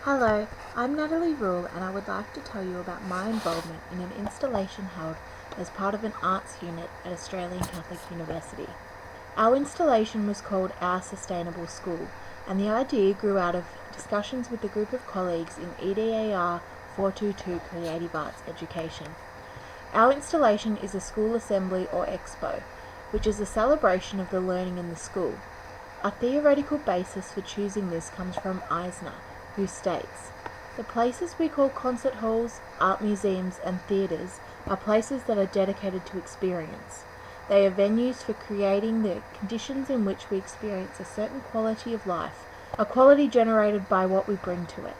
Hello, I'm Natalie and I would like to tell you about my involvement in an installation held as part of an arts unit at Australian Catholic University. Our installation was called Our Sustainable School, and the idea grew out of discussions with a group of colleagues in EDAR 422 Creative Arts Education. Our installation is a school assembly or expo, which is a celebration of the learning in the school. A theoretical basis for choosing this comes from Eisner, who states, "The places we call concert halls, art museums, and theatres are places that are dedicated to experience. They are venues for creating the conditions in which we experience a certain quality of life, a quality generated by what we bring to it.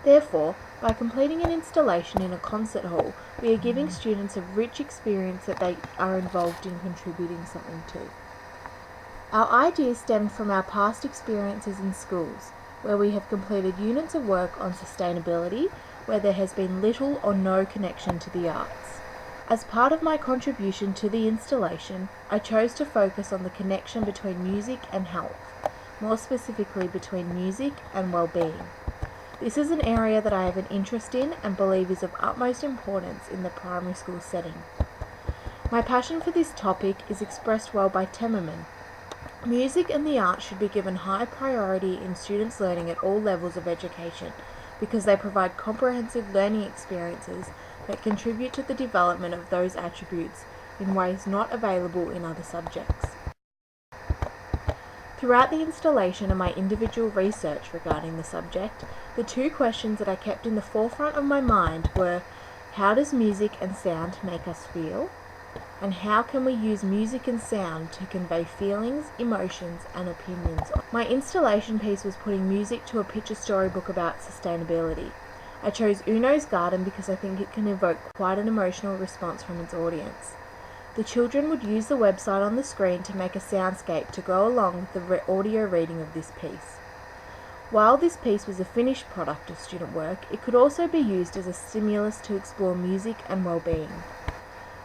Therefore, by completing an installation in a concert hall, we are giving students a rich experience that they are involved in contributing something to." Our ideas stemmed from our past experiences in schools, where we have completed units of work on sustainability, where there has been little or no connection to the arts. As part of my contribution to the installation, I chose to focus on the connection between music and health, more specifically between music and well-being. This is an area that I have an interest in and believe is of utmost importance in the primary school setting. My passion for this topic is expressed well by Temmerman. Music and the arts should be given high priority in students' learning at all levels of education because they provide comprehensive learning experiences that contribute to the development of those attributes in ways not available in other subjects. Throughout the installation and my individual research regarding the subject, the two questions that I kept in the forefront of my mind were, how does music and sound make us feel? And how can we use music and sound to convey feelings, emotions, and opinions? My installation piece was putting music to a picture storybook about sustainability. I chose Uno's Garden because I think it can evoke quite an emotional response from its audience. The children would use the website on the screen to make a soundscape to go along with the audio reading of this piece. While this piece was a finished product of student work, it could also be used as a stimulus to explore music and well-being.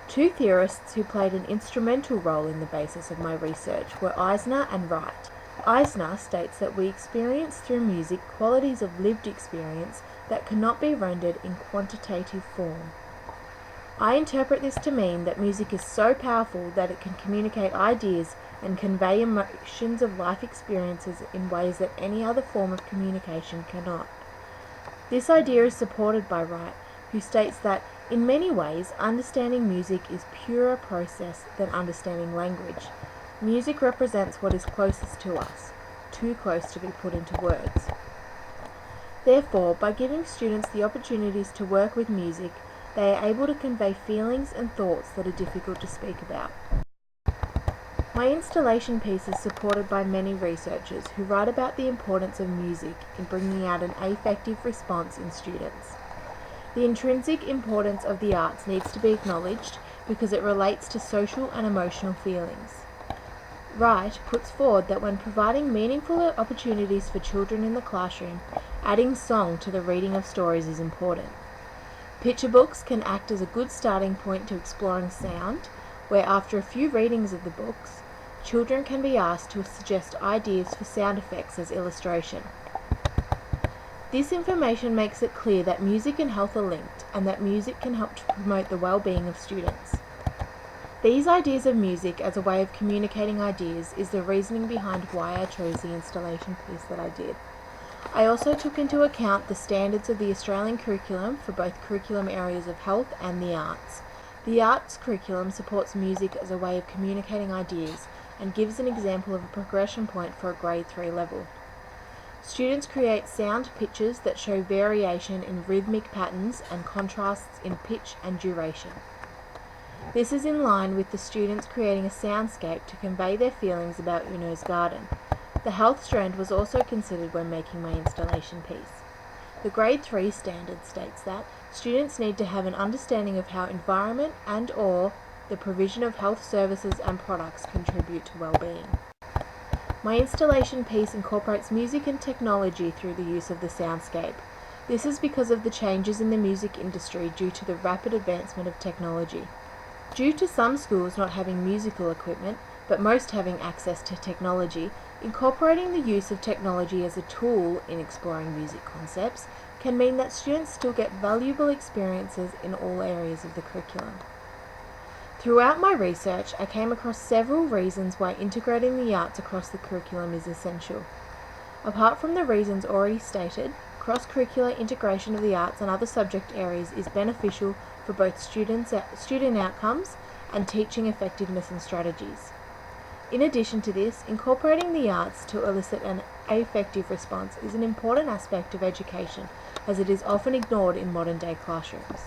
Two theorists who played an instrumental role in the basis of my research were Eisner and Wright. Eisner states that we experience through music qualities of lived experience that cannot be rendered in quantitative form. I interpret this to mean that music is so powerful that it can communicate ideas and convey emotions of life experiences in ways that any other form of communication cannot. This idea is supported by Wright, who states that in many ways, understanding music is purer process than understanding language. Music represents what is closest to us, too close to be put into words. Therefore, by giving students the opportunities to work with music, they are able to convey feelings and thoughts that are difficult to speak about. My installation piece is supported by many researchers who write about the importance of music in bringing out an affective response in students. The intrinsic importance of the arts needs to be acknowledged because it relates to social and emotional feelings. Wright puts forward that when providing meaningful opportunities for children in the classroom, adding song to the reading of stories is important. Picture books can act as a good starting point to exploring sound, where after a few readings of the books, children can be asked to suggest ideas for sound effects as illustration. This information makes it clear that music and health are linked and that music can help to promote the well-being of students. These ideas of music as a way of communicating ideas is the reasoning behind why I chose the installation piece that I did. I also took into account the standards of the Australian curriculum for both curriculum areas of health and the arts. The arts curriculum supports music as a way of communicating ideas and gives an example of a progression point for a grade 3 level. Students create sound pictures that show variation in rhythmic patterns and contrasts in pitch and duration. This is in line with the students creating a soundscape to convey their feelings about Uno's Garden. The health strand was also considered when making my installation piece. The Grade 3 standard states that students need to have an understanding of how environment and/or the provision of health services and products contribute to well-being. My installation piece incorporates music and technology through the use of the soundscape. This is because of the changes in the music industry due to the rapid advancement of technology. Due to some schools not having musical equipment, but most having access to technology, incorporating the use of technology as a tool in exploring music concepts can mean that students still get valuable experiences in all areas of the curriculum. Throughout my research, I came across several reasons why integrating the arts across the curriculum is essential. Apart from the reasons already stated, cross-curricular integration of the arts and other subject areas is beneficial for both student outcomes and teaching effectiveness and strategies. In addition to this, incorporating the arts to elicit an affective response is an important aspect of education, as it is often ignored in modern-day classrooms.